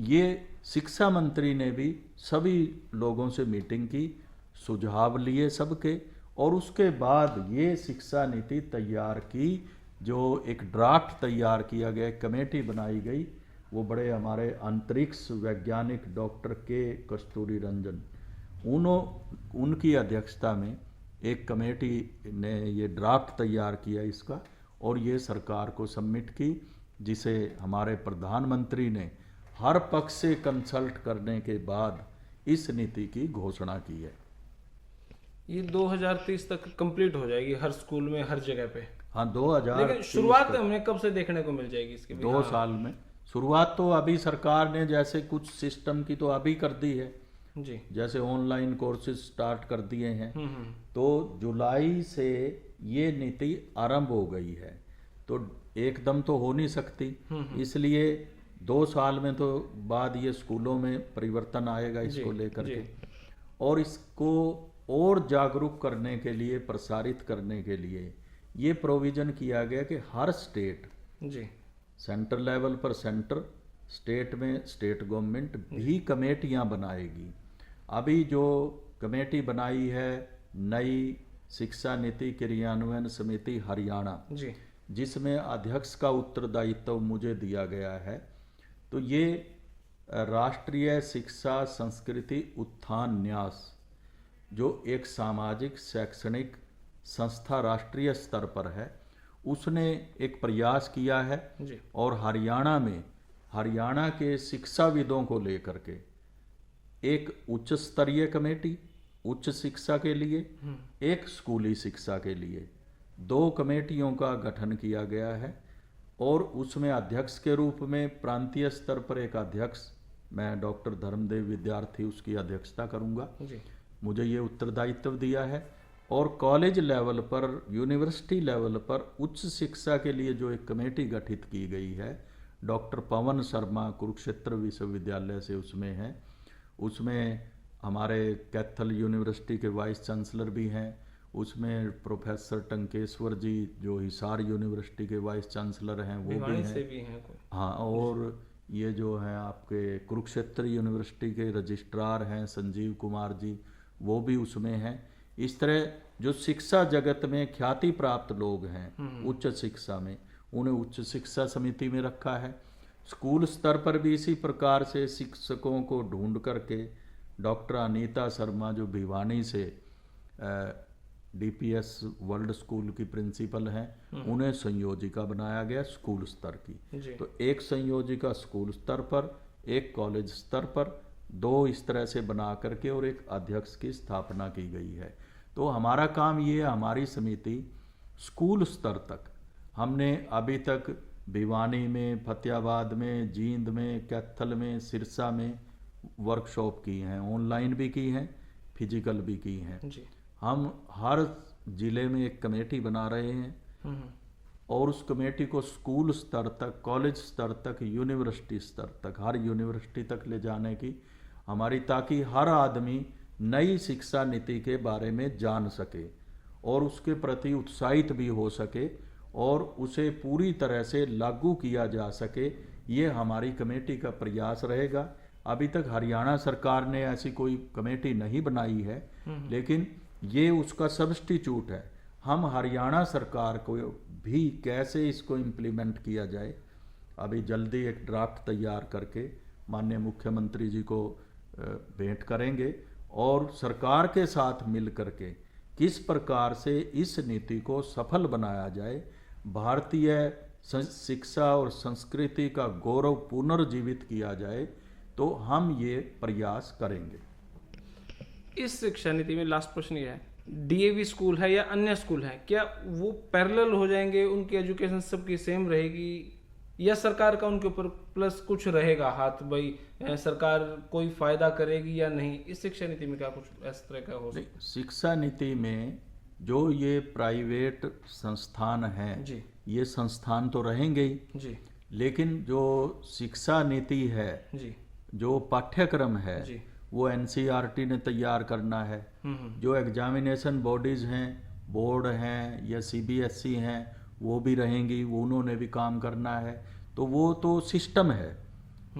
ये शिक्षा मंत्री ने भी सभी लोगों से मीटिंग की, सुझाव लिए सबके, और उसके बाद ये शिक्षा नीति तैयार की, जो एक ड्राफ्ट तैयार किया गया, कमेटी बनाई गई। वो बड़े हमारे अंतरिक्ष वैज्ञानिक डॉक्टर के कस्तूरी रंजन, उनकी अध्यक्षता में एक कमेटी ने ये ड्राफ्ट तैयार किया इसका, और ये सरकार को सबमिट की, जिसे हमारे प्रधानमंत्री ने हर पक्ष से कंसल्ट करने के बाद इस नीति की घोषणा की है। ये 2030 तक कंप्लीट हो जाएगी हर स्कूल में, हर जगह पे। हाँ, 2000। लेकिन शुरुआत हमें कब से देखने को मिल जाएगी इसकी? 2 साल में शुरुआत तो अभी सरकार ने जैसे कुछ सिस्टम की तो अभी कर दी है जी, जैसे ऑनलाइन कोर्सेज स्टार्ट कर दिए हैं। तो जुलाई से ये नीति आरंभ हो गई है, तो एकदम तो हो नहीं सकती, इसलिए 2 साल में तो बाद ये स्कूलों में परिवर्तन आएगा इसको लेकर के। और इसको और जागरूक करने के लिए, प्रसारित करने के लिए ये प्रोविज़न किया गया कि हर स्टेट जी, सेंटर लेवल पर सेंटर, स्टेट में स्टेट गवर्नमेंट भी कमेटियां बनाएगी। अभी जो कमेटी बनाई है नई शिक्षा नीति क्रियान्वयन समिति हरियाणा जी, जिसमें अध्यक्ष का उत्तरदायित्व मुझे दिया गया है। तो ये राष्ट्रीय शिक्षा संस्कृति उत्थान न्यास जो एक सामाजिक शैक्षणिक संस्था राष्ट्रीय स्तर पर है, उसने एक प्रयास किया है जी। और हरियाणा के शिक्षाविदों को लेकर के एक उच्च स्तरीय कमेटी, उच्च शिक्षा के लिए, एक स्कूली शिक्षा के लिए 2 कमेटियों का गठन किया गया है। और उसमें अध्यक्ष के रूप में प्रांतीय स्तर पर एक अध्यक्ष, मैं डॉक्टर धर्मदेव विद्यार्थी उसकी अध्यक्षता करूंगा जी। मुझे ये उत्तरदायित्व दिया है। और कॉलेज लेवल पर, यूनिवर्सिटी लेवल पर उच्च शिक्षा के लिए जो एक कमेटी गठित की गई है, डॉक्टर पवन शर्मा कुरुक्षेत्र विश्वविद्यालय से उसमें हैं। उसमें हमारे कैथल यूनिवर्सिटी के वाइस चांसलर भी हैं, उसमें प्रोफेसर टंकेश्वर जी जो हिसार यूनिवर्सिटी के वाइस चांसलर हैं वो भी हैं। हाँ, और ये जो हैं आपके कुरुक्षेत्र यूनिवर्सिटी के रजिस्ट्रार हैं संजीव कुमार जी, वो भी उसमें हैं। इस तरह जो शिक्षा जगत में ख्याति प्राप्त लोग हैं उच्च शिक्षा में, उन्हें उच्च शिक्षा समिति में रखा है। स्कूल स्तर पर भी इसी प्रकार से शिक्षकों को ढूंढ करके डॉक्टर अनीता शर्मा जो भिवानी से डीपीएस वर्ल्ड स्कूल की प्रिंसिपल हैं, उन्हें संयोजिका बनाया गया स्कूल स्तर की। तो एक संयोजिका स्कूल स्तर पर, एक कॉलेज स्तर पर, 2 इस तरह से बना करके और एक अध्यक्ष की स्थापना की गई है। तो हमारा काम ये है, हमारी समिति स्कूल स्तर तक हमने अभी तक भिवानी में, फतेहाबाद में, जींद में, कैथल में, सिरसा में वर्कशॉप की हैं, ऑनलाइन भी की हैं, फिजिकल भी की हैं जी। हम हर जिले में एक कमेटी बना रहे हैं और उस कमेटी को स्कूल स्तर तक, कॉलेज स्तर तक, यूनिवर्सिटी स्तर तक, हर यूनिवर्सिटी तक ले जाने की हमारी, ताकि हर आदमी नई शिक्षा नीति के बारे में जान सके और उसके प्रति उत्साहित भी हो सके और उसे पूरी तरह से लागू किया जा सके। ये हमारी कमेटी का प्रयास रहेगा। अभी तक हरियाणा सरकार ने ऐसी कोई कमेटी नहीं बनाई है, लेकिन ये उसका सब्स्टिट्यूट है। हम हरियाणा सरकार को भी कैसे इसको इम्प्लीमेंट किया जाए, अभी जल्दी एक ड्राफ्ट तैयार करके माननीय मुख्यमंत्री जी को भेंट करेंगे और सरकार के साथ मिल करके किस प्रकार से इस नीति को सफल बनाया जाए, भारतीय शिक्षा और संस्कृति का गौरव पुनर्जीवित किया जाए, तो हम ये प्रयास करेंगे। इस शिक्षा नीति में लास्ट प्रश्न ये है, डीएवी स्कूल है या अन्य स्कूल है, क्या वो पैरेलल हो जाएंगे, उनकी एजुकेशन सबकी सेम रहेगी या सरकार का उनके ऊपर प्लस कुछ रहेगा हाथ, भाई सरकार कोई फायदा करेगी या नहीं? इस शिक्षा नीति में क्या कुछ इस तरह का हो सकता? शिक्षा नीति में जो ये प्राइवेट संस्थान हैं जी, ये संस्थान तो रहेंगे ही जी, लेकिन जो शिक्षा नीति है जी, जो पाठ्यक्रम है जी, वो एनसीईआरटी ने तैयार करना है। जो एग्जामिनेशन बॉडीज हैं, बोर्ड हैं या सीबीएसई हैं, वो भी रहेंगी, वो उन्होंने भी काम करना है। तो वो तो सिस्टम है,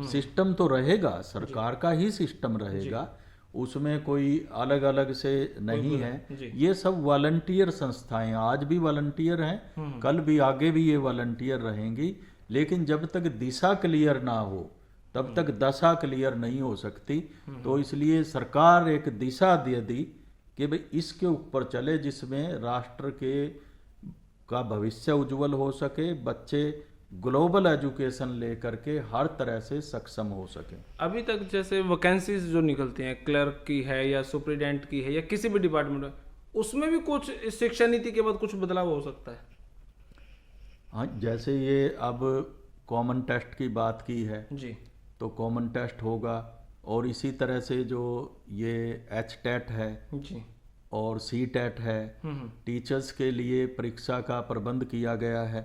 सिस्टम तो रहेगा, सरकार का ही सिस्टम रहेगा, उसमें कोई अलग अलग से नहीं है। ये सब वॉलंटियर संस्थाएं, आज भी वॉलंटियर हैं, कल भी, आगे भी ये वॉलंटियर रहेंगी। लेकिन जब तक दिशा क्लियर ना हो तब तक दशा क्लियर नहीं हो सकती। तो इसलिए सरकार एक दिशा दे दी कि भाई इसके ऊपर चले, जिसमें राष्ट्र का भविष्य उज्जवल हो सके, बच्चे ग्लोबल एजुकेशन लेकर के हर तरह से सक्षम हो सके। अभी तक जैसे वैकेंसीज जो निकलती हैं, क्लर्क की है या सुप्रिटेंडेंट की है या किसी भी डिपार्टमेंट में, उसमें भी कुछ शिक्षा नीति के बाद कुछ बदलाव हो सकता है? हाँ, जैसे ये अब कॉमन टेस्ट की बात की है जी, तो कॉमन टेस्ट होगा और इसी तरह से जो ये HTET है जी और CTET है, टीचर्स के लिए परीक्षा का प्रबंध किया गया है।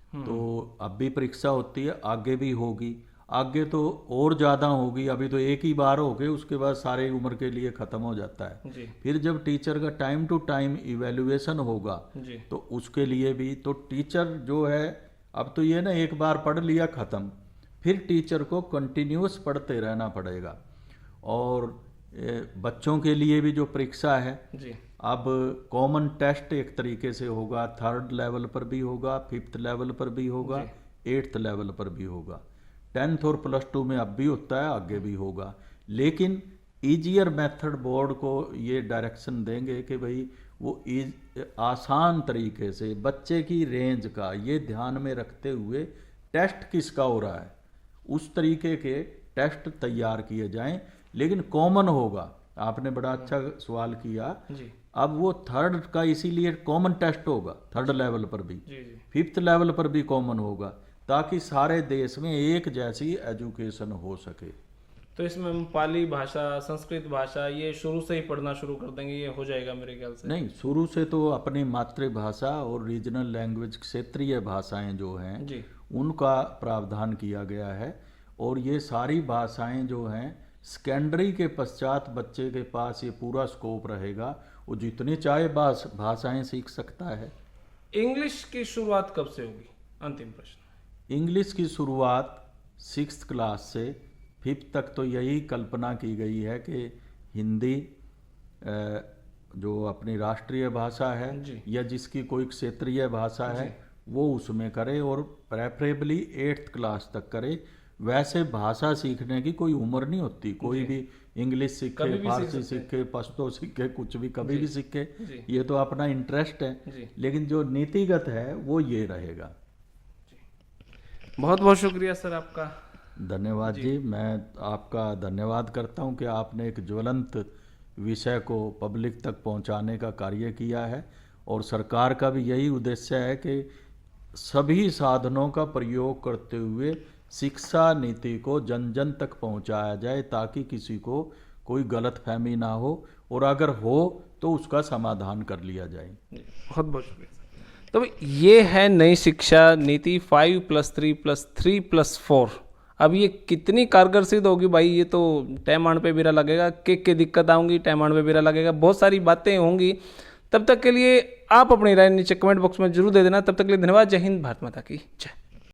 तो अब भी परीक्षा होती है, आगे भी होगी, आगे तो और ज़्यादा होगी। अभी तो एक ही बार हो गई, उसके बाद सारे उम्र के लिए ख़त्म हो जाता है जी। फिर जब टीचर का टाइम टू टाइम इवैल्यूएशन होगा जी, तो उसके लिए भी तो टीचर जो है, अब तो ये ना एक बार पढ़ लिया ख़त्म, फिर टीचर को कंटिन्यूस पढ़ते रहना पड़ेगा। और बच्चों के लिए भी जो परीक्षा है, जी अब कॉमन टेस्ट एक तरीके से होगा, 3rd लेवल पर भी होगा, 5th लेवल पर भी होगा, 8th लेवल पर भी होगा, 10th और +2 में अब भी होता है, आगे भी होगा। लेकिन ईजियर मेथड बोर्ड को ये डायरेक्शन देंगे कि भाई वो आसान तरीके से बच्चे की रेंज का ये ध्यान में रखते हुए टेस्ट किसका हो रहा है, उस तरीके के टेस्ट तैयार किए जाएं, लेकिन कॉमन होगा। आपने बड़ा अच्छा सवाल किया। जी अब वो 3rd का इसीलिए कॉमन टेस्ट होगा, 3rd लेवल पर भी, जी जी 5th लेवल पर भी कॉमन होगा, ताकि सारे देश में एक जैसी एजुकेशन हो सके। तो इसमें हम पाली भाषा, संस्कृत भाषा ये शुरू से ही पढ़ना शुरू कर देंगे, ये हो जाएगा मेरे ख्याल से। नहीं, शुरू से तो अपनी मातृभाषा और रीजनल लैंग्वेज, क्षेत्रीय भाषाएं जो हैं जी उनका प्रावधान किया गया है। और ये सारी भाषाएं जो हैं सेकेंडरी के पश्चात बच्चे के पास ये पूरा स्कोप रहेगा, वो जितनी चाहे भाषाएं सीख सकता है। इंग्लिश की शुरुआत कब से होगी? अंतिम प्रश्न। इंग्लिश की शुरुआत 6th क्लास से 5th तक तो यही कल्पना की गई है कि हिंदी जो अपनी राष्ट्रीय भाषा है जी। या जिसकी कोई क्षेत्रीय भाषा है वो उसमें करे, और प्रेफरेबली 8th क्लास तक करे। वैसे भाषा सीखने की कोई उम्र नहीं होती, कोई भी इंग्लिश सीखे, कभी भी सीख फारसी सकते हैं। सीखे, पश्तो सीखे, कुछ भी कभी भी सीखे, जी। ये तो अपना इंटरेस्ट है। जी। लेकिन जो नीतिगत है वो ये रहेगा। बहुत बहुत शुक्रिया सर आपका। धन्यवाद जी। मैं आपका धन्यवाद करता हूं कि आपने एक ज्वलंत विषय को पब्लिक तक पहुंचाने का कार्य किया है, और सरकार का भी यही उद्देश्य है कि सभी साधनों का प्रयोग करते हुए शिक्षा नीति को जन जन तक पहुंचाया जाए, ताकि किसी को कोई गलतफहमी ना हो, और अगर हो तो उसका समाधान कर लिया जाए। बहुत बहुत शुक्रिया सर। तो ये है नई शिक्षा नीति 5+3+3+4। अब ये कितनी कारगर सिद्ध होगी भाई, ये तो टैमाण पे बिरा लगेगा, के दिक्कत आऊँगी टैमाण पे बिरा लगेगा, बहुत सारी बातें होंगी। तब तक के लिए आप अपनी राय नीचे कमेंट बॉक्स में जरूर दे देना। तब तक के लिए धन्यवाद। जय हिंद, भारत माता की जय।